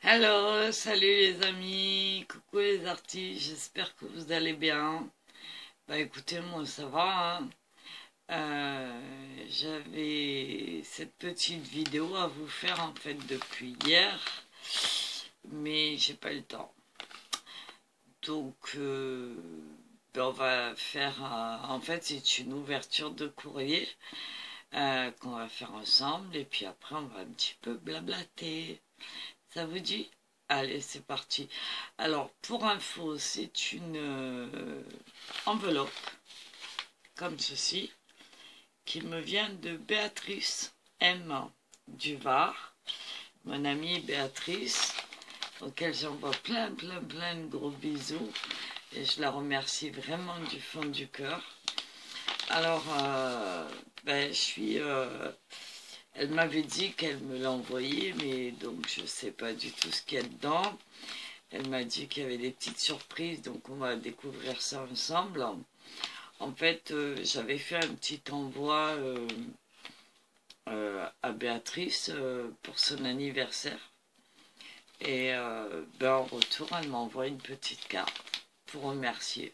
Hello, salut les amis, coucou les artistes, j'espère que vous allez bien. Bah écoutez, moi ça va, hein. J'avais cette petite vidéo à vous faire en fait depuis hier, mais j'ai pas eu le temps. Donc on va faire, en fait c'est une ouverture de courrier qu'on va faire ensemble et puis après on va un petit peu blablater. Ça vous dit? Allez, c'est parti. Alors, pour info, c'est une enveloppe, comme ceci, qui me vient de Béatrice M. du Var, mon amie Béatrice, auquel j'envoie plein de gros bisous, et je la remercie vraiment du fond du cœur. Alors, elle m'avait dit qu'elle me l'a envoyé, mais donc je ne sais pas du tout ce qu'il y a dedans. Elle m'a dit qu'il y avait des petites surprises, donc on va découvrir ça ensemble. En fait, j'avais fait un petit envoi à Béatrice pour son anniversaire. Et en retour, elle m'envoie une petite carte pour remercier.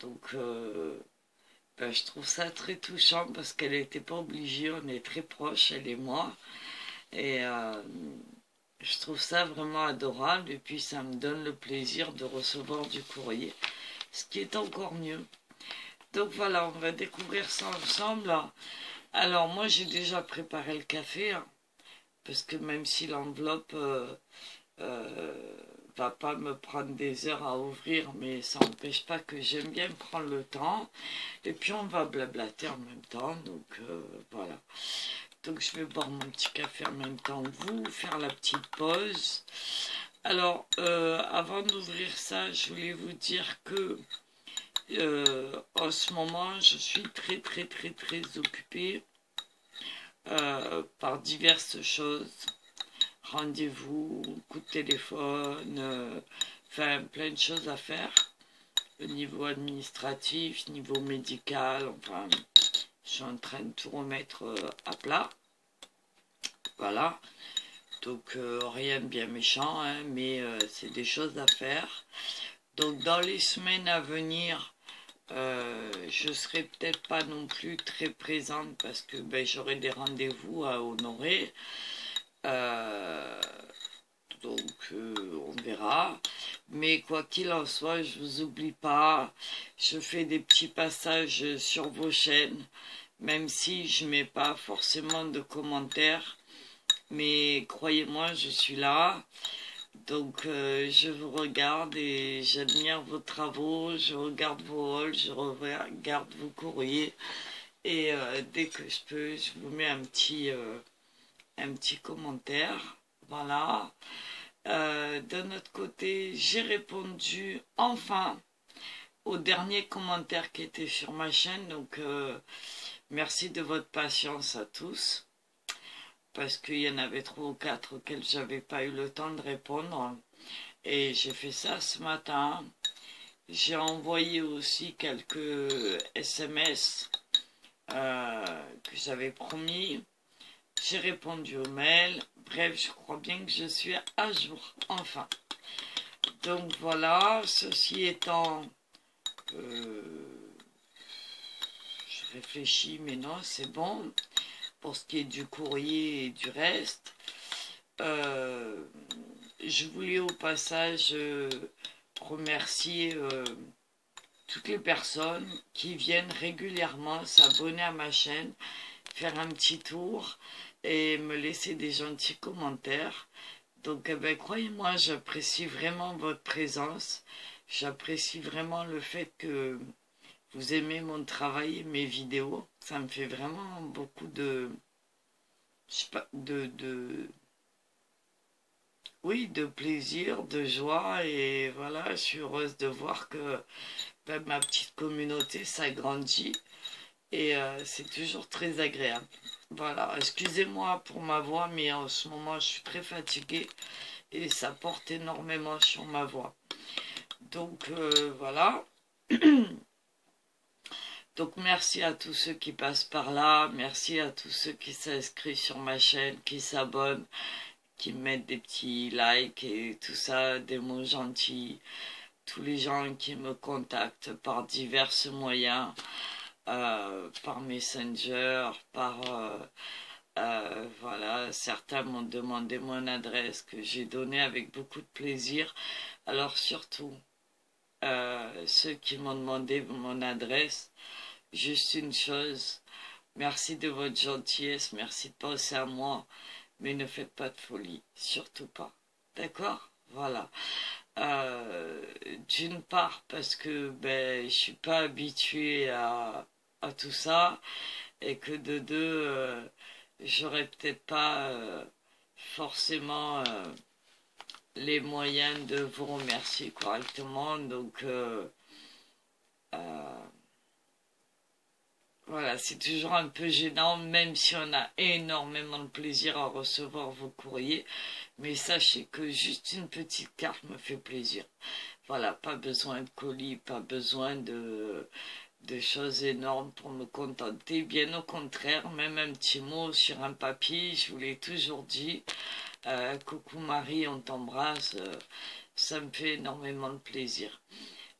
Donc, je trouve ça très touchant parce qu'elle n'était pas obligée, on est très proches, elle et moi. Et je trouve ça vraiment adorable et puis ça me donne le plaisir de recevoir du courrier, ce qui est encore mieux. Donc voilà, on va découvrir ça ensemble. Alors moi j'ai déjà préparé le café, hein, parce que même si l'enveloppe va pas me prendre des heures à ouvrir, mais ça n'empêche pas que j'aime bien prendre le temps. Et puis on va blablater en même temps, donc voilà. Donc je vais boire mon petit café en même temps que vous, faire la petite pause. Alors, avant d'ouvrir ça, je voulais vous dire que en ce moment, je suis très occupée par diverses choses. Rendez-vous, coup de téléphone, enfin plein de choses à faire. Au niveau administratif, niveau médical, enfin, je suis en train de tout remettre à plat. Voilà. Donc rien de bien méchant, hein, mais c'est des choses à faire. Donc dans les semaines à venir, je serai peut-être pas non plus très présente parce que j'aurai des rendez-vous à honorer. Euh, on verra. Mais quoi qu'il en soit, je vous oublie pas. Je fais des petits passages sur vos chaînes, même si je mets pas forcément de commentaires. Mais croyez-moi, je suis là. Donc je vous regarde et j'admire vos travaux, je regarde vos hauls, je regarde vos courriers. Et dès que je peux, je vous mets un petit commentaire. Voilà. De notre côté, j'ai répondu enfin au dernier commentaire qui était sur ma chaîne. Donc merci de votre patience à tous. Parce qu'il y en avait 3 ou 4 auxquels j'avais pas eu le temps de répondre. Et j'ai fait ça ce matin. J'ai envoyé aussi quelques SMS que j'avais promis. J'ai répondu aux mails. Bref, je crois bien que je suis à jour. Enfin. Donc voilà, ceci étant... je réfléchis, mais non, c'est bon. Pour ce qui est du courrier et du reste, je voulais au passage remercier toutes les personnes qui viennent régulièrement s'abonner à ma chaîne, faire un petit tour et me laisser des gentils commentaires. Donc croyez-moi, j'apprécie vraiment votre présence, j'apprécie vraiment le fait que vous aimez mon travail et mes vidéos. Ça me fait vraiment beaucoup je sais pas, oui, de plaisir, de joie. Et voilà, je suis heureuse de voir que ma petite communauté s'agrandit. Et c'est toujours très agréable. Voilà, excusez-moi pour ma voix, mais en ce moment, je suis très fatiguée. Et ça porte énormément sur ma voix. Donc voilà. Donc merci à tous ceux qui passent par là, merci à tous ceux qui s'inscrivent sur ma chaîne, qui s'abonnent, qui me mettent des petits likes et tout ça, des mots gentils, tous les gens qui me contactent par divers moyens, par Messenger, voilà, certains m'ont demandé mon adresse que j'ai donnée avec beaucoup de plaisir. Alors surtout, ceux qui m'ont demandé mon adresse, juste une chose, merci de votre gentillesse, merci de penser à moi, mais ne faites pas de folie, surtout pas. D'accord? Voilà. D'une part parce que ben, je suis pas habituée à tout ça, et que de deux, j'aurais peut-être pas forcément les moyens de vous remercier correctement, donc voilà, c'est toujours un peu gênant, même si on a énormément de plaisir à recevoir vos courriers, mais sachez que juste une petite carte me fait plaisir. Voilà, pas besoin de colis, pas besoin de choses énormes pour me contenter, bien au contraire, même un petit mot sur un papier, je vous l'ai toujours dit, coucou Marie, on t'embrasse, ça me fait énormément de plaisir.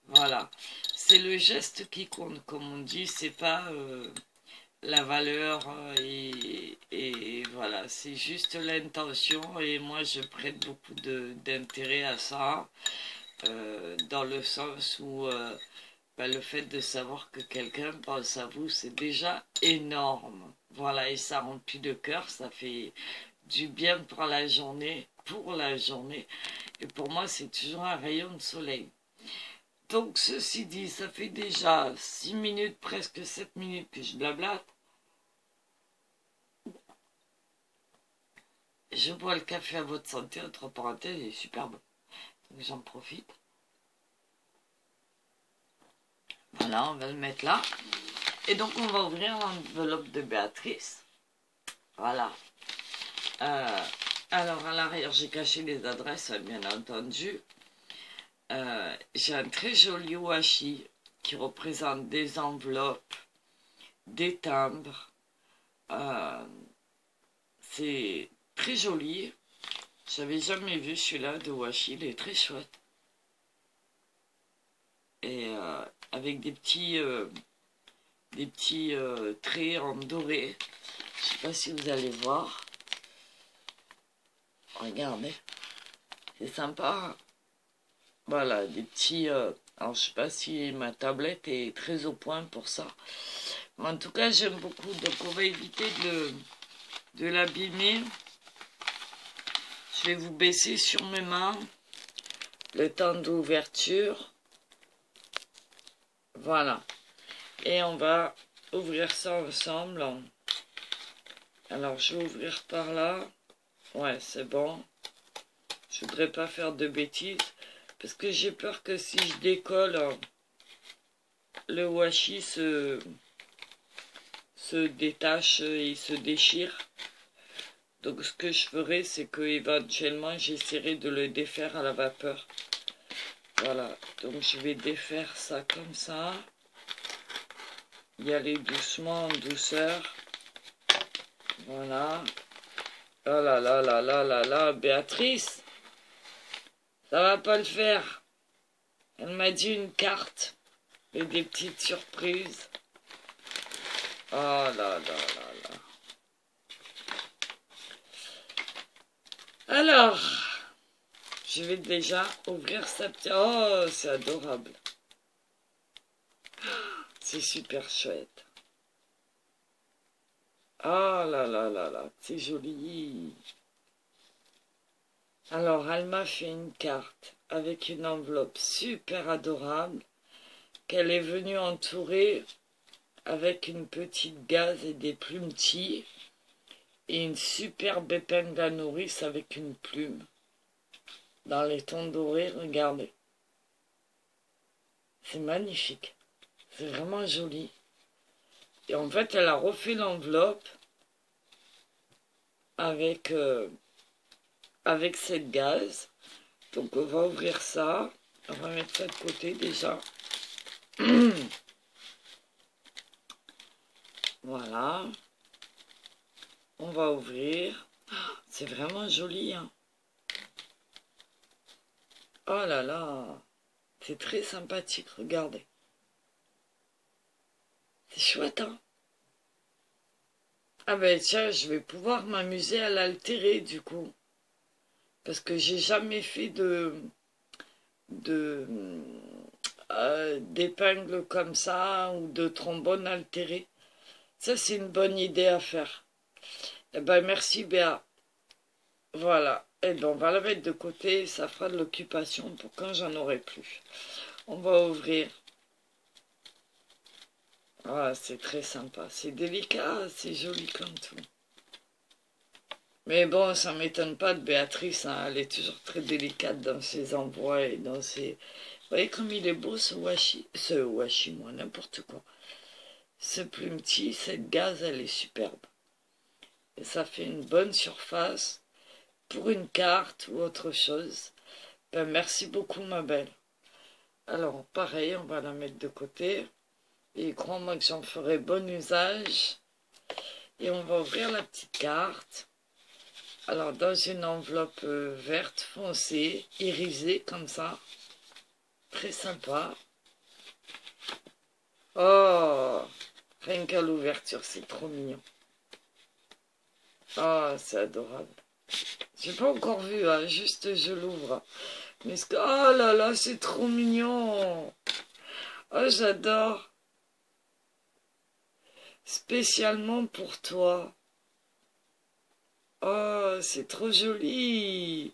Voilà, c'est le geste qui compte, comme on dit, c'est pas la valeur, et voilà, c'est juste l'intention, et moi je prête beaucoup d'intérêt à ça, dans le sens où ben, le fait de savoir que quelqu'un pense à vous, c'est déjà énorme. Voilà, et ça remplit le cœur, ça fait du bien pour la journée, et pour moi c'est toujours un rayon de soleil. Donc ceci dit, ça fait déjà 6 minutes, presque 7 minutes que je blablate. Je bois le café à votre santé, entre parenthèses, il est super bon. Donc j'en profite. Voilà, on va le mettre là. Et donc on va ouvrir l'enveloppe de Béatrice. Voilà. Alors à l'arrière, j'ai caché les adresses, bien entendu. J'ai un très joli washi qui représente des enveloppes, des timbres. C'est très joli. J'avais jamais vu celui-là de washi, il est très chouette. Et avec des petits traits en doré. Je sais pas si vous allez voir. Regardez. C'est sympa. Voilà, des petits... alors, je sais pas si ma tablette est très au point pour ça. Mais en tout cas, j'aime beaucoup. Donc, on va éviter de l'abîmer. Je vais vous baisser sur mes mains. Le temps d'ouverture. Voilà. Et on va ouvrir ça ensemble. Alors, je vais ouvrir par là. Ouais, c'est bon. Je voudrais pas faire de bêtises. Parce que j'ai peur que si je décolle, le washi se détache et se déchire. Donc ce que je ferai, c'est que éventuellement j'essaierai de le défaire à la vapeur. Voilà, donc je vais défaire ça comme ça. Y aller doucement, en douceur. Voilà. Oh là là là là là là, Béatrice, ça va pas le faire. Elle m'a dit une carte et des petites surprises. Oh là là là là. Alors, je vais déjà ouvrir sa petite... Oh, c'est adorable. C'est super chouette. Oh là là là là, c'est joli. Alors, elle m'a fait une carte avec une enveloppe super adorable qu'elle est venue entourer avec une petite gaze et des plumetilles et une superbe épingle à nourrice avec une plume dans les tons dorés, regardez. C'est magnifique. C'est vraiment joli. Et en fait, elle a refait l'enveloppe avec cette gaze. Donc on va ouvrir ça. On va mettre ça de côté déjà. Voilà. On va ouvrir. C'est vraiment joli, hein. Oh là là, c'est très sympathique, regardez. C'est chouette, hein. Ah ben tiens, je vais pouvoir m'amuser à l'altérer du coup. Parce que j'ai jamais fait de d'épingles comme ça ou de trombone altéré. Ça, c'est une bonne idée à faire. Eh ben merci Béa. Voilà. Et ben on va la mettre de côté, ça fera de l'occupation pour quand j'en aurai plus. On va ouvrir. Ah, c'est très sympa. C'est délicat, c'est joli comme tout. Mais bon, ça m'étonne pas de Béatrice, hein. Elle est toujours très délicate dans ses envois et dans ses... Vous voyez comme il est beau ce washi, moi, n'importe quoi. Ce plumetis, cette gaze, elle est superbe. Et ça fait une bonne surface pour une carte ou autre chose. Ben, merci beaucoup, ma belle. Alors, pareil, on va la mettre de côté. Et crois-moi que j'en ferai bon usage. Et on va ouvrir la petite carte. Alors, dans une enveloppe verte foncée, irisée comme ça. Très sympa. Oh, rien qu'à l'ouverture, c'est trop mignon. Oh, c'est adorable. J'ai pas encore vu, hein, juste je l'ouvre. Mais oh là là, c'est trop mignon. Oh, j'adore. Spécialement pour toi. Oh, c'est trop joli.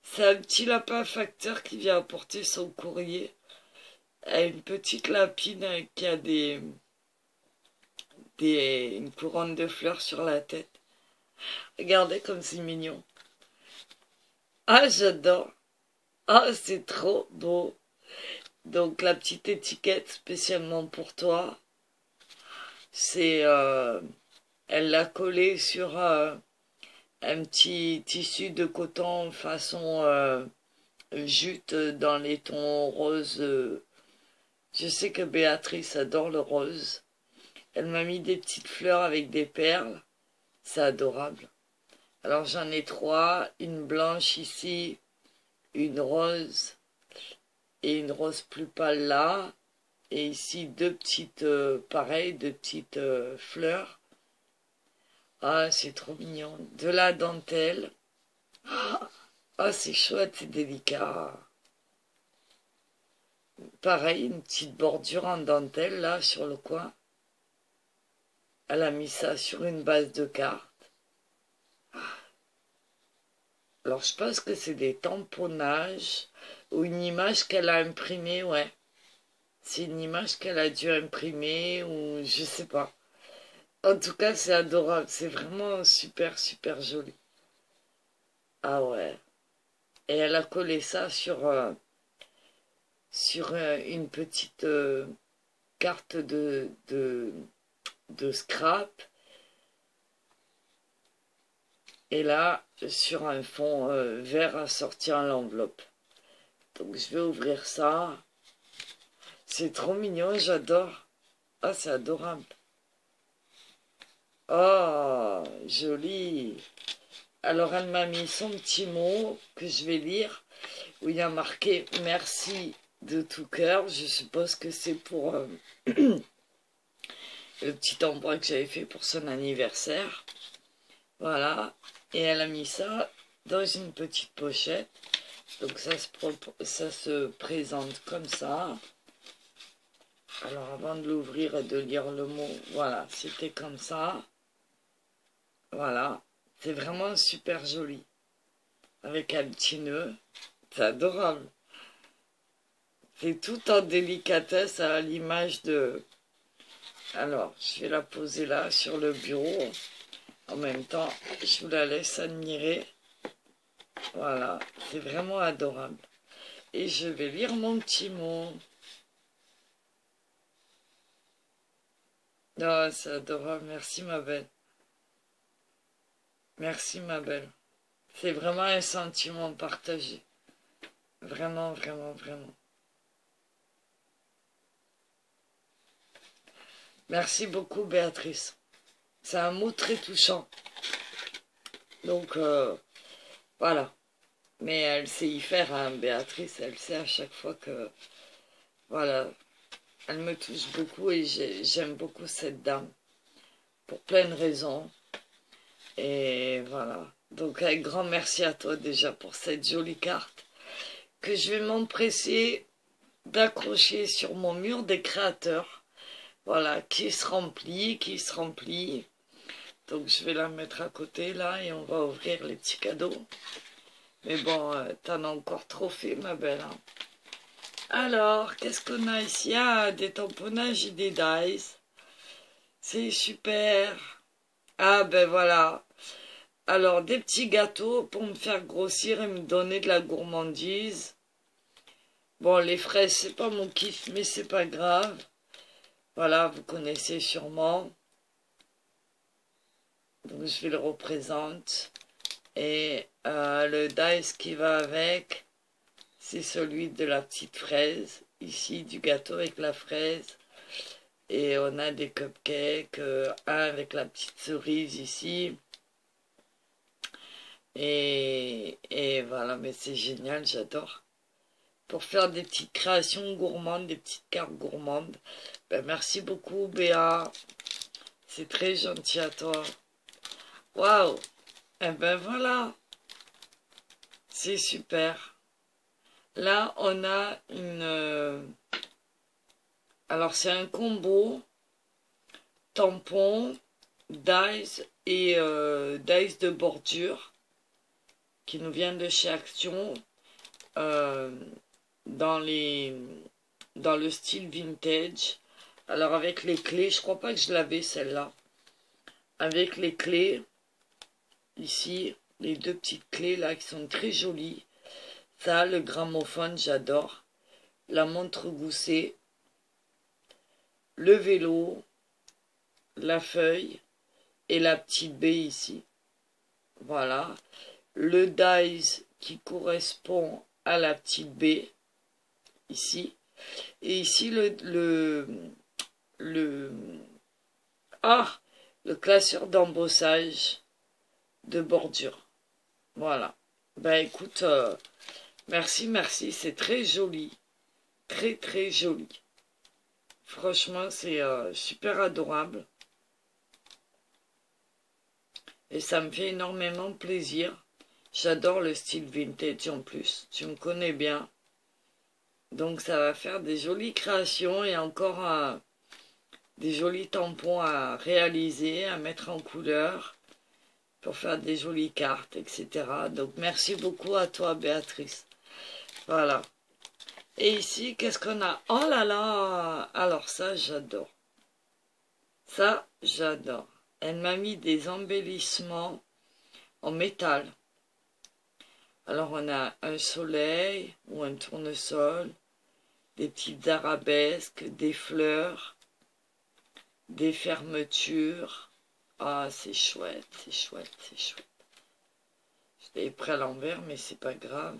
C'est un petit lapin facteur qui vient apporter son courrier à une petite lapine qui a une couronne de fleurs sur la tête. Regardez comme c'est mignon. Ah, j'adore. Ah, c'est trop beau. Donc la petite étiquette spécialement pour toi, c'est elle l'a collée sur un petit tissu de coton façon jute dans les tons roses. Je sais que Béatrice adore le rose. Elle m'a mis des petites fleurs avec des perles. C'est adorable. Alors j'en ai trois, une blanche ici, une rose et une rose plus pâle là. Et ici deux petites, pareil, deux petites fleurs. Ah, c'est trop mignon. De la dentelle. Ah, c'est chouette, c'est délicat. Pareil, une petite bordure en dentelle là sur le coin. Elle a mis ça sur une base de cartes. Alors je pense que c'est des tamponnages ou une image qu'elle a imprimée, ouais. C'est une image qu'elle a dû imprimer ou je sais pas. En tout cas, c'est adorable. C'est vraiment super, super joli. Ah ouais. Et elle a collé ça sur une petite carte de scrap. Et là, sur un fond vert assorti à l'enveloppe. Donc je vais ouvrir ça. C'est trop mignon, j'adore. Ah, c'est adorable. Oh, joli. Alors elle m'a mis son petit mot que je vais lire, où il y a marqué « Merci de tout cœur ». Je suppose que c'est pour le petit envoi que j'avais fait pour son anniversaire. Voilà. Et elle a mis ça dans une petite pochette. Donc ça se présente comme ça. Alors avant de l'ouvrir et de lire le mot, voilà, c'était comme ça. Voilà. C'est vraiment super joli. Avec un petit nœud. C'est adorable. C'est tout en délicatesse à l'image de... Alors, je vais la poser là sur le bureau. En même temps, je vous la laisse admirer. Voilà, c'est vraiment adorable. Et je vais lire mon petit mot. Ah, c'est adorable. Merci ma belle. Merci ma belle. C'est vraiment un sentiment partagé. Vraiment, vraiment, vraiment. Merci beaucoup Béatrice. C'est un mot très touchant. Donc, voilà. Mais elle sait y faire, hein, Béatrice, elle sait à chaque fois que... Voilà, elle me touche beaucoup et j'aime beaucoup cette dame. Pour plein de raisons. Et voilà. Donc, un grand merci à toi déjà pour cette jolie carte que je vais m'empresser d'accrocher sur mon mur des créateurs. Voilà, qui se remplit, qui se remplit. Donc je vais la mettre à côté là et on va ouvrir les petits cadeaux. Mais bon, t'en as encore trop fait ma belle. Hein. Alors, qu'est-ce qu'on a ici? Ah, des tamponnages et des dice. C'est super. Ah ben voilà. Alors, des petits gâteaux pour me faire grossir et me donner de la gourmandise. Bon, les fraises, c'est pas mon kiff, mais c'est pas grave. Voilà, vous connaissez sûrement. Donc, je vais le représenter. Et le dice qui va avec, c'est celui de la petite fraise. Ici, du gâteau avec la fraise. Et on a des cupcakes, un avec la petite cerise ici. Et voilà, mais c'est génial, j'adore. Pour faire des petites créations gourmandes, des petites cartes gourmandes. Ben, merci beaucoup, Béa. C'est très gentil à toi. Waouh! Et ben voilà. C'est super. Là, on a une... alors, c'est un combo tampon, dice et dice de bordure qui nous vient de chez Action euh, dans le style vintage. Alors, avec les clés, je crois pas que je l'avais celle-là. Avec les clés, ici, les deux petites clés là qui sont très jolies. Ça, le gramophone, j'adore. La montre goussée. Le vélo, la feuille et la petite baie ici. Voilà. Le dice qui correspond à la petite baie ici. Et ici le classeur d'embossage de bordure. Voilà. Ben écoute, merci, merci, c'est très joli. Très, très joli. Franchement, c'est super adorable. Et ça me fait énormément plaisir. J'adore le style vintage en plus. Tu me connais bien. Donc ça va faire des jolies créations et encore des jolis tampons à réaliser, à mettre en couleur pour faire des jolies cartes, etc. Donc merci beaucoup à toi Béatrice. Voilà. Et ici, qu'est-ce qu'on a? Oh là là! Alors ça, j'adore. Ça, j'adore. Elle m'a mis des embellissements en métal. Alors on a un soleil ou un tournesol, des petites arabesques, des fleurs, des fermetures. Ah, c'est chouette, c'est chouette, c'est chouette. Je l'ai pris à l'envers, mais c'est pas grave.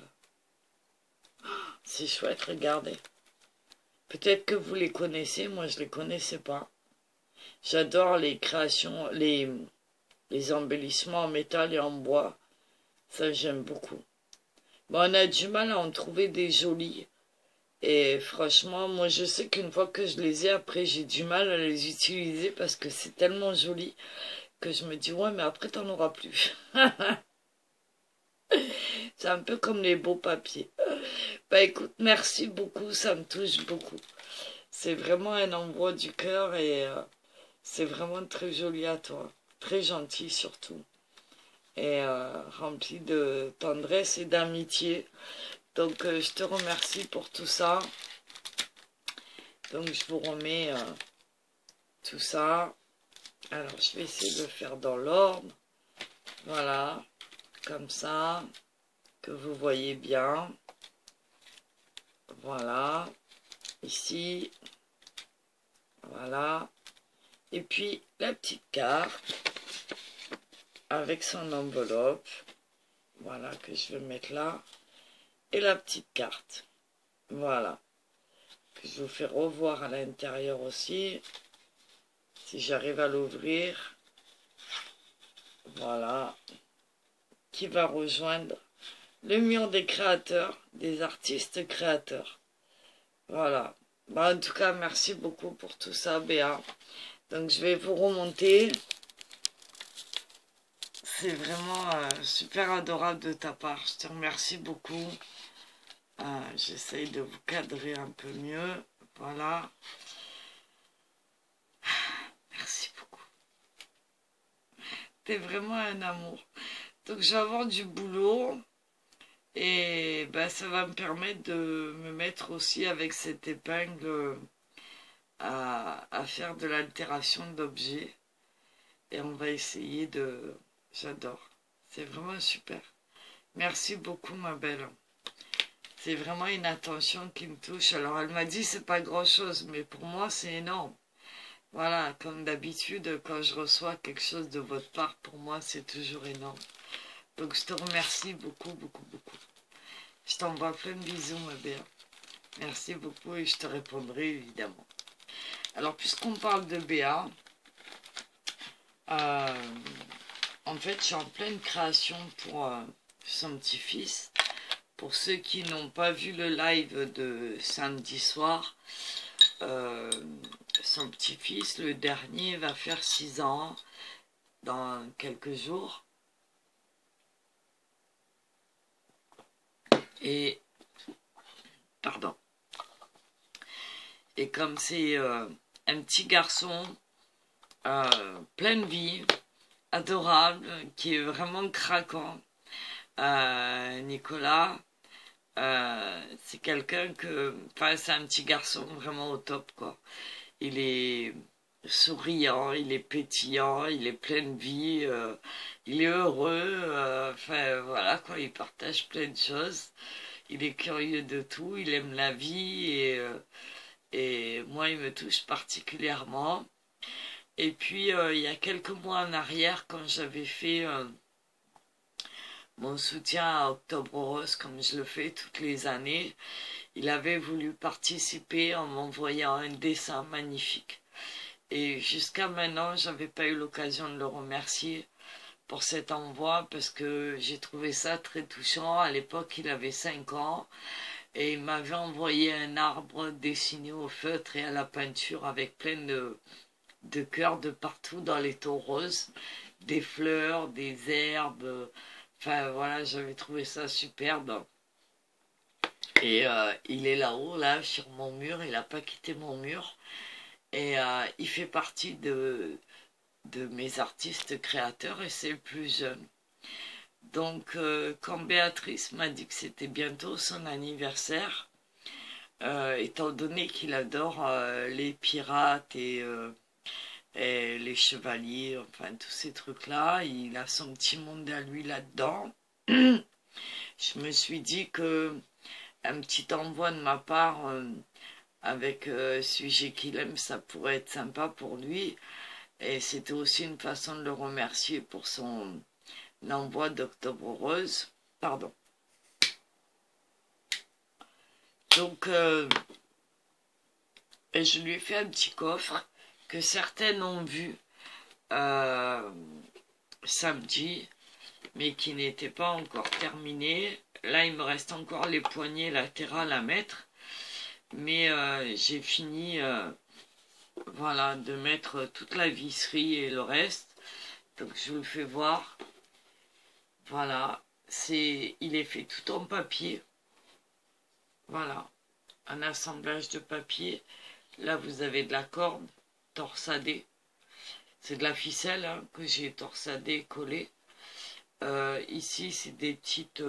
C'est chouette, regardez. Peut-être que vous les connaissez, moi je les connaissais pas. J'adore les créations, les embellissements en métal et en bois. Ça, j'aime beaucoup. Bon, on a du mal à en trouver des jolis. Et franchement, moi, je sais qu'une fois que je les ai, après, j'ai du mal à les utiliser parce que c'est tellement joli que je me dis, ouais, mais après, t'en auras plus. C'est un peu comme les beaux papiers. Bah écoute, merci beaucoup, ça me touche beaucoup. C'est vraiment un envoi du cœur et c'est vraiment très joli à toi. Très gentil surtout. Et rempli de tendresse et d'amitié. Donc je te remercie pour tout ça. Donc je vous remets tout ça. Alors je vais essayer de le faire dans l'ordre. Voilà, comme ça, que vous voyez bien. Voilà, ici, voilà. Et puis la petite carte avec son enveloppe. Voilà, que je vais mettre là. Et la petite carte. Voilà. Que je vous fais revoir à l'intérieur aussi. Si j'arrive à l'ouvrir. Voilà. qui va rejoindre le mur des créateurs, des artistes créateurs. Voilà. Bah, en tout cas, merci beaucoup pour tout ça, Béa. Donc, je vais vous remonter. C'est vraiment super adorable de ta part. Je te remercie beaucoup. J'essaye de vous cadrer un peu mieux. Voilà. Merci beaucoup. T'es vraiment un amour. Donc, je vais avoir du boulot. Et ben, ça va me permettre de me mettre aussi avec cette épingle à faire de l'altération d'objets. Et on va essayer de... J'adore. C'est vraiment super. Merci beaucoup, ma belle. C'est vraiment une attention qui me touche. Alors, elle m'a dit c'est pas grand-chose, mais pour moi, c'est énorme. Voilà, comme d'habitude, quand je reçois quelque chose de votre part, pour moi, c'est toujours énorme. Donc, je te remercie beaucoup, beaucoup, beaucoup. Je t'envoie plein de bisous, ma belle. Merci beaucoup et je te répondrai, évidemment. Alors, puisqu'on parle de Béa, en fait, je suis en pleine création pour son petit-fils. Pour ceux qui n'ont pas vu le live de samedi soir, son petit-fils, le dernier, va faire 6 ans dans quelques jours. Et, pardon. Et comme c'est un petit garçon plein de vie, adorable, qui est vraiment craquant, Nicolas, c'est quelqu'un que, enfin, c'est un petit garçon vraiment au top, quoi. Il est souriant, il est pétillant, il est plein de vie, il est heureux, enfin, voilà, quoi, il partage plein de choses. Il est curieux de tout, il aime la vie et moi, il me touche particulièrement. Et puis, il y a quelques mois en arrière, quand j'avais fait mon soutien à Octobre Rose, comme je le fais toutes les années, il avait voulu participer en m'envoyant un dessin magnifique. Et jusqu'à maintenant, j'avais pas eu l'occasion de le remercier pour cet envoi parce que j'ai trouvé ça très touchant. À l'époque, il avait 5 ans et il m'avait envoyé un arbre dessiné au feutre et à la peinture avec plein de cœurs de partout dans les tons roses, des fleurs, des herbes. Enfin voilà, j'avais trouvé ça superbe. Et il est là-haut, là, sur mon mur, il n'a pas quitté mon mur. Et il fait partie de mes artistes créateurs et c'est le plus jeune. Donc quand Béatrice m'a dit que c'était bientôt son anniversaire, étant donné qu'il adore les pirates et les chevaliers, enfin tous ces trucs-là, il a son petit monde à lui là-dedans. Je me suis dit que un petit envoi de ma part avec sujet qu'il aime, ça pourrait être sympa pour lui. Et c'était aussi une façon de le remercier pour son envoi d'Octobre Rose. Pardon. Donc, et je lui ai fait un petit coffre que certaines ont vu samedi, mais qui n'était pas encore terminé. Là, il me reste encore les poignées latérales à mettre. Mais j'ai fini voilà, de mettre toute la visserie et le reste. Donc je vous le fais voir. Voilà, il est fait tout en papier. Voilà, un assemblage de papier. Là, vous avez de la corde torsadée. C'est de la ficelle hein, que j'ai torsadée, collée. Ici, c'est des petites...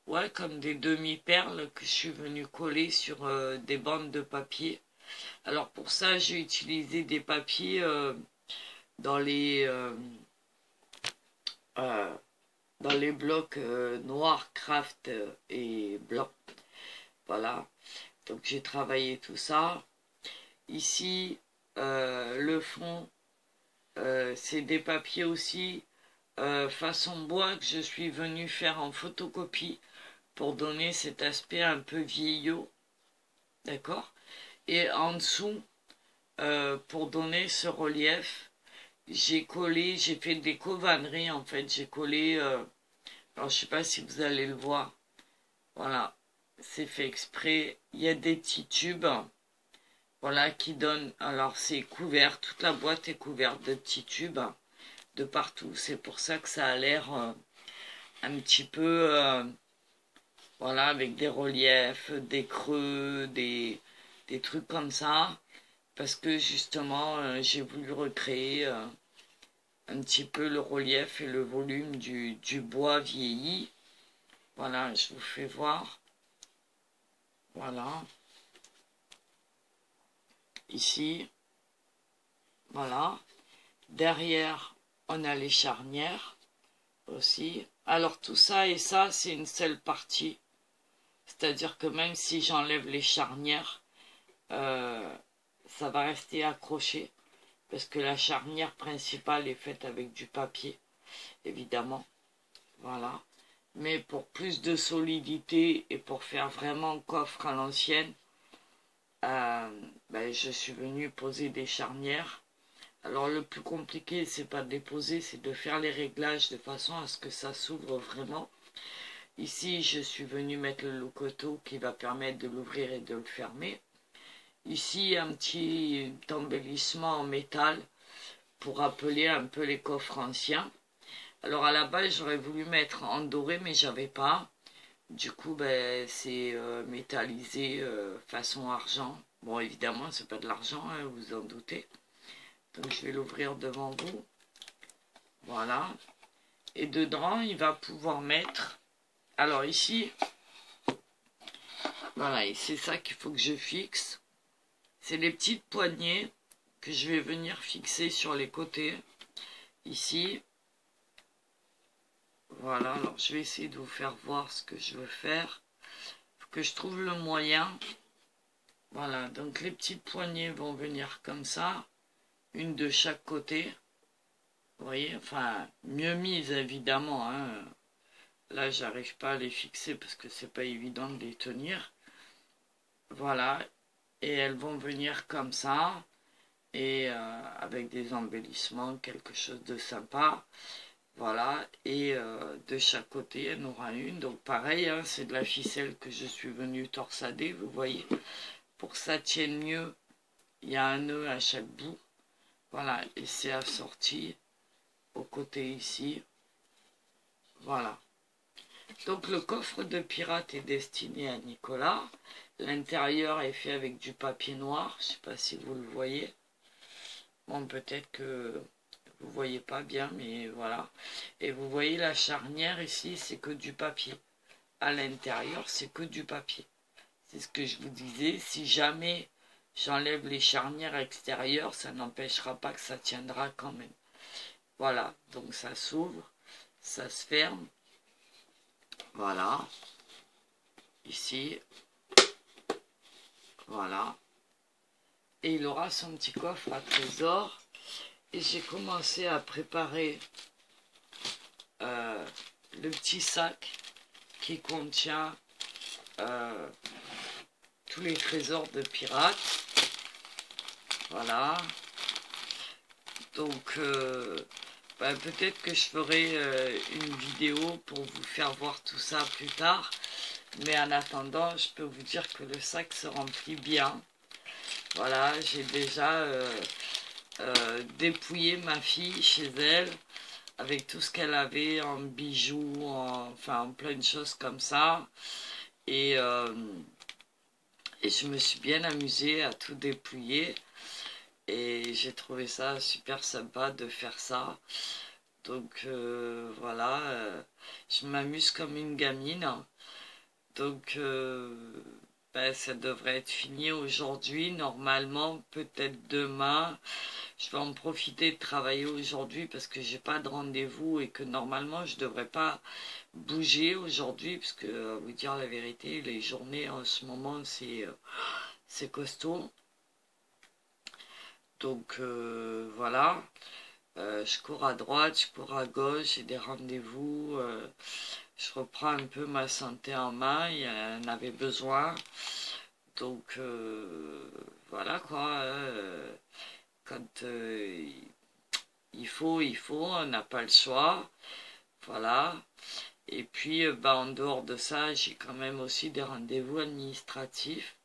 ouais, comme des demi-perles que je suis venue coller sur des bandes de papier. Alors pour ça, j'ai utilisé des papiers dans les blocs noirs, craft et blanc. Voilà. Donc j'ai travaillé tout ça. Ici, le fond, c'est des papiers aussi façon bois que je suis venue faire en photocopie pour donner cet aspect un peu vieillot, d'accord. Et en dessous, pour donner ce relief, j'ai collé, j'ai fait des covanneries en fait, j'ai collé Alors je sais pas si vous allez le voir. Voilà, c'est fait exprès. Il y a des petits tubes, voilà, qui donnent. Alors c'est couvert, toute la boîte est couverte de petits tubes de partout. C'est pour ça que ça a l'air un petit peu, voilà, avec des reliefs, des creux, des trucs comme ça. Parce que justement, j'ai voulu recréer un petit peu le relief et le volume du bois vieilli. Voilà, je vous fais voir. Voilà. Ici. Voilà. Derrière, on a les charnières aussi. Alors tout ça et ça, c'est une seule partie. C'est-à-dire que même si j'enlève les charnières, ça va rester accroché. Parce que la charnière principale est faite avec du papier, évidemment. Voilà. Mais pour plus de solidité et pour faire vraiment coffre à l'ancienne, je suis venu poser des charnières. Alors le plus compliqué, c'est pas de les poser, c'est de faire les réglages de façon à ce que ça s'ouvre vraiment. Ici, je suis venu mettre le locoto qui va permettre de l'ouvrir et de le fermer. Ici, un petit embellissement en métal pour rappeler un peu les coffres anciens. Alors à la base, j'aurais voulu mettre en doré, mais j'avais pas. Du coup, c'est métallisé façon argent. Bon, évidemment, c'est pas de l'argent, hein, vous en doutez. Donc je vais l'ouvrir devant vous. Voilà. Et dedans, il va pouvoir mettre... Alors ici, voilà, et c'est ça qu'il faut que je fixe. C'est les petites poignées que je vais venir fixer sur les côtés. Ici. Voilà, alors je vais essayer de vous faire voir ce que je veux faire. Faut que je trouve le moyen. Voilà, donc les petites poignées vont venir comme ça. Une de chaque côté. Vous voyez, enfin, mieux mise évidemment, hein. Là, j'arrive pas à les fixer parce que c'est pas évident de les tenir. Voilà, et elles vont venir comme ça, et avec des embellissements, quelque chose de sympa. Voilà, et de chaque côté, il y en aura une. Donc pareil, hein, c'est de la ficelle que je suis venu torsader, vous voyez. Pour que ça tienne mieux, il y a un nœud à chaque bout. Voilà, et c'est assorti au côté ici. Voilà. Donc le coffre de pirate est destiné à Nicolas. L'intérieur est fait avec du papier noir. Je ne sais pas si vous le voyez. Bon, peut-être que vous ne voyez pas bien, mais voilà. Et vous voyez la charnière ici, c'est que du papier. À l'intérieur, c'est que du papier. C'est ce que je vous disais. Si jamais j'enlève les charnières extérieures, ça n'empêchera pas que ça tiendra quand même. Voilà, donc ça s'ouvre, ça se ferme. Voilà. Ici. Voilà. Et il aura son petit coffre à trésor. Et j'ai commencé à préparer le petit sac qui contient tous les trésors de pirates. Voilà. Donc, peut-être que je ferai une vidéo pour vous faire voir tout ça plus tard. Mais en attendant, je peux vous dire que le sac se remplit bien. Voilà, j'ai déjà dépouillé ma fille chez elle avec tout ce qu'elle avait en bijoux, en plein de choses comme ça. Et je me suis bien amusée à tout dépouiller. Et j'ai trouvé ça super sympa de faire ça. Donc voilà, je m'amuse comme une gamine. Donc ça devrait être fini aujourd'hui. Normalement, peut-être demain. Je vais en profiter de travailler aujourd'hui parce que j'ai pas de rendez-vous et que normalement je devrais pas bouger aujourd'hui parce que, à vous dire la vérité, les journées en ce moment c'est costaud. Donc voilà, je cours à droite, je cours à gauche, j'ai des rendez-vous, je reprends un peu ma santé en main, il y en avait besoin. Donc voilà quoi, quand il faut, on n'a pas le choix. Voilà. Et puis, bah, en dehors de ça, j'ai quand même aussi des rendez-vous administratifs.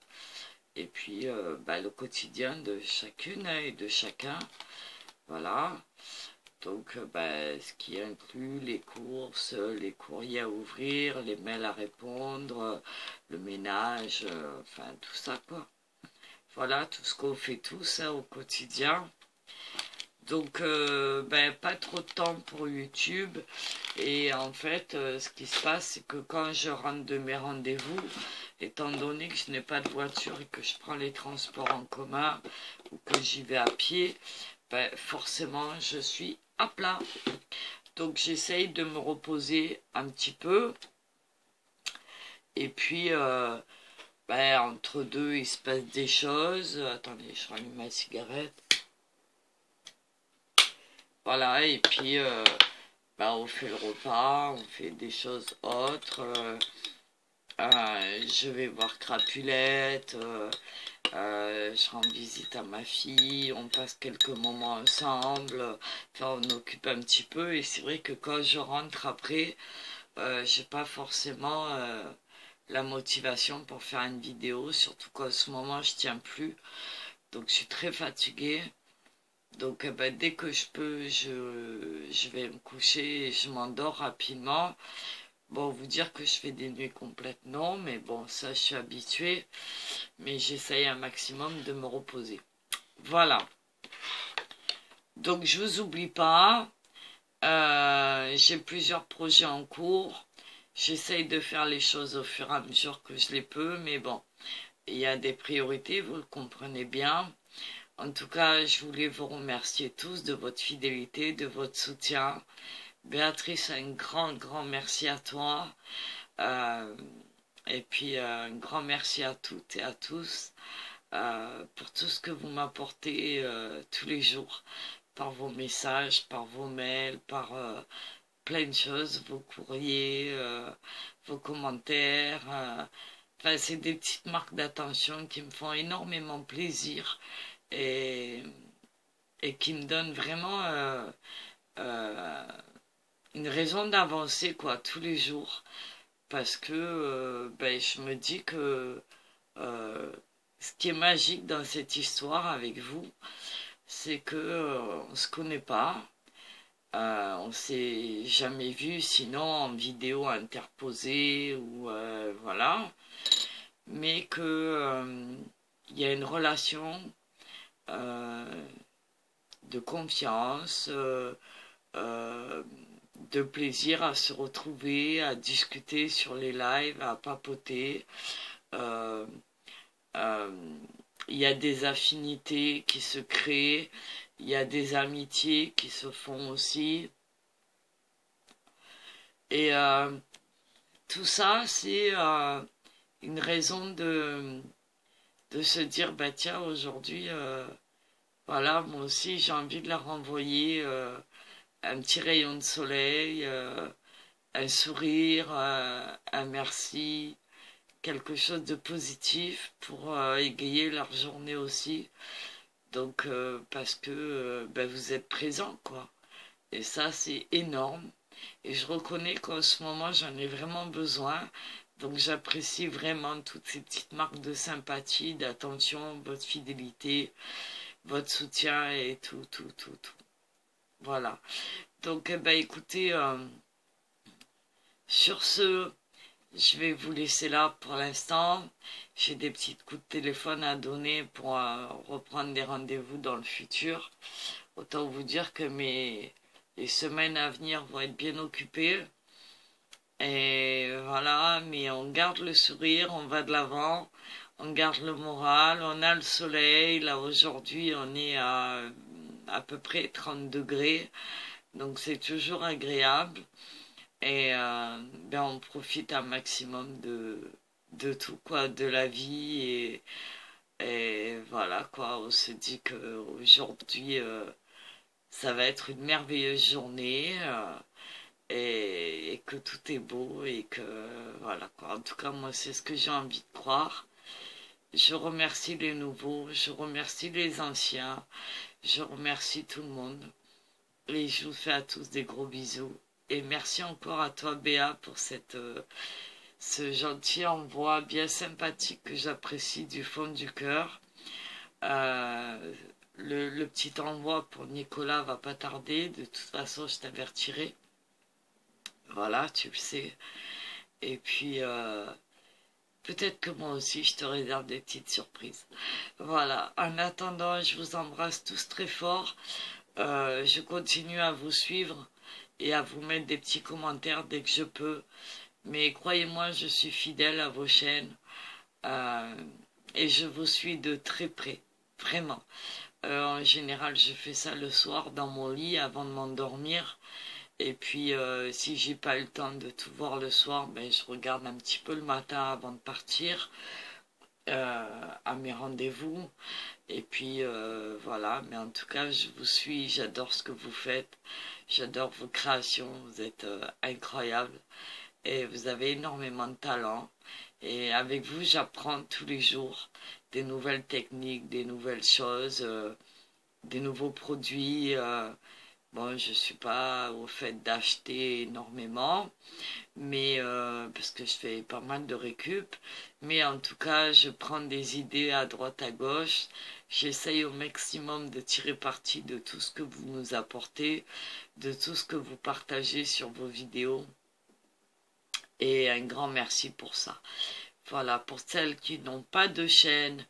Et puis, bah, le quotidien de chacune et de chacun. Voilà. Donc, bah, ce qui inclut les courses, les courriers à ouvrir, les mails à répondre, le ménage, enfin, tout ça, quoi. Voilà, tout ce qu'on fait tous hein, au quotidien. Donc, ben, pas trop de temps pour YouTube. Et en fait, ce qui se passe, c'est que quand je rentre de mes rendez-vous, étant donné que je n'ai pas de voiture et que je prends les transports en commun ou que j'y vais à pied, ben, forcément, je suis à plat. Donc, j'essaye de me reposer un petit peu. Et puis, ben, entre deux, il se passe des choses. Attendez, je rallume ma cigarette. Voilà, et puis bah, on fait le repas, on fait des choses autres. Je vais voir Crapulette, je rends visite à ma fille, on passe quelques moments ensemble, enfin on occupe un petit peu. Et c'est vrai que quand je rentre après, j'ai pas forcément la motivation pour faire une vidéo, surtout qu'en ce moment je tiens plus, donc je suis très fatiguée. Donc bah, dès que je peux, je vais me coucher et je m'endors rapidement. Bon, vous dire que je fais des nuits complètes, non, mais bon, ça je suis habituée. Mais j'essaye un maximum de me reposer. Voilà. Donc je vous oublie pas. J'ai plusieurs projets en cours. J'essaye de faire les choses au fur et à mesure que je les peux. Mais bon, il y a des priorités, vous le comprenez bien. En tout cas, je voulais vous remercier tous de votre fidélité, de votre soutien. Béatrice, un grand merci à toi. Euh, et puis, un grand merci à toutes et à tous pour tout ce que vous m'apportez tous les jours, par vos messages, par vos mails, par plein de choses, vos courriers, vos commentaires. Enfin, c'est des petites marques d'attention qui me font énormément plaisir et, et qui me donnent vraiment euh, une raison d'avancer quoi tous les jours parce que ben, je me dis que ce qui est magique dans cette histoire avec vous, c'est que on se connaît pas, on s'est jamais vu sinon en vidéo interposée ou voilà, mais que il y a une relation euh, de confiance, euh, de plaisir à se retrouver, à discuter sur les lives, à papoter. Euh, euh, il y a des affinités qui se créent, il y a des amitiés qui se font aussi. Et tout ça, c'est une raison de se dire, bah tiens, aujourd'hui, voilà, moi aussi j'ai envie de leur renvoyer un petit rayon de soleil, un sourire, un merci, quelque chose de positif pour égayer leur journée aussi. Donc, parce que ben, vous êtes présents, quoi. Et ça, c'est énorme. Et je reconnais qu'en ce moment, j'en ai vraiment besoin. Donc, j'apprécie vraiment toutes ces petites marques de sympathie, d'attention, votre fidélité, votre soutien et tout. Voilà. Donc, eh ben, écoutez, sur ce, je vais vous laisser là pour l'instant. J'ai des petits coups de téléphone à donner pour reprendre des rendez-vous dans le futur. Autant vous dire que les semaines à venir vont être bien occupées. Et voilà, mais on garde le sourire, on va de l'avant, on garde le moral, on a le soleil. Là aujourd'hui, on est à peu près 30 degrés, donc c'est toujours agréable. Et ben on profite un maximum de tout, quoi, de la vie. Et voilà, quoi, on se dit qu'aujourd'hui, ça va être une merveilleuse journée. Et que tout est beau et que voilà quoi. En tout cas, moi, c'est ce que j'ai envie de croire. Je remercie les nouveaux, je remercie les anciens, je remercie tout le monde et je vous fais à tous des gros bisous. Et merci encore à toi Béa pour ce gentil envoi bien sympathique que j'apprécie du fond du cœur. Le petit envoi pour Nicolas va pas tarder, de toute façon je t'avertirai. Voilà, tu le sais. Et puis peut-être que moi aussi je te réserve des petites surprises. Voilà, en attendant, je vous embrasse tous très fort. Je continue à vous suivre et à vous mettre des petits commentaires dès que je peux. Mais croyez-moi, je suis fidèle à vos chaînes et je vous suis de très près, vraiment. En général, je fais ça le soir dans mon lit avant de m'endormir. Et puis, si j'ai pas eu le temps de tout voir le soir, ben, je regarde un petit peu le matin avant de partir à mes rendez-vous. Et puis, voilà. Mais en tout cas, je vous suis, j'adore ce que vous faites. J'adore vos créations, vous êtes incroyables. Et vous avez énormément de talent. Et avec vous, j'apprends tous les jours des nouvelles techniques, des nouvelles choses, des nouveaux produits. Bon, je suis pas au fait d'acheter énormément, mais parce que je fais pas mal de récup. Mais en tout cas, je prends des idées à droite à gauche. J'essaye au maximum de tirer parti de tout ce que vous nous apportez, de tout ce que vous partagez sur vos vidéos. Et un grand merci pour ça. Voilà, pour celles qui n'ont pas de chaîne,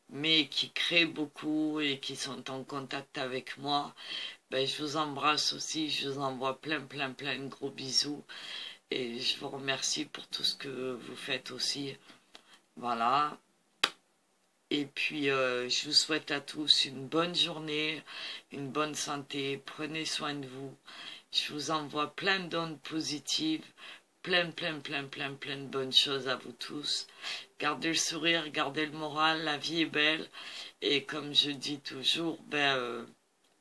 mais qui créent beaucoup et qui sont en contact avec moi, ben, je vous embrasse aussi, je vous envoie plein de gros bisous. Et je vous remercie pour tout ce que vous faites aussi. Voilà. Et puis, je vous souhaite à tous une bonne journée, une bonne santé. Prenez soin de vous. Je vous envoie plein d'ondes positives. Plein de bonnes choses à vous tous. Gardez le sourire, gardez le moral, la vie est belle. Et comme je dis toujours, ben,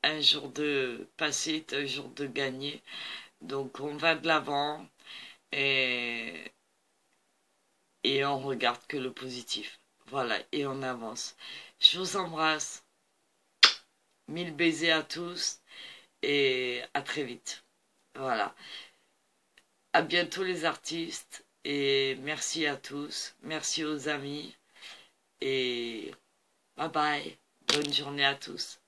un jour de passé est un jour de gagner. Donc on va de l'avant et, et on regarde que le positif. Voilà, et on avance. Je vous embrasse. 1000 baisers à tous et à très vite. Voilà. À bientôt les artistes et merci à tous, merci aux amis et bye bye, bonne journée à tous.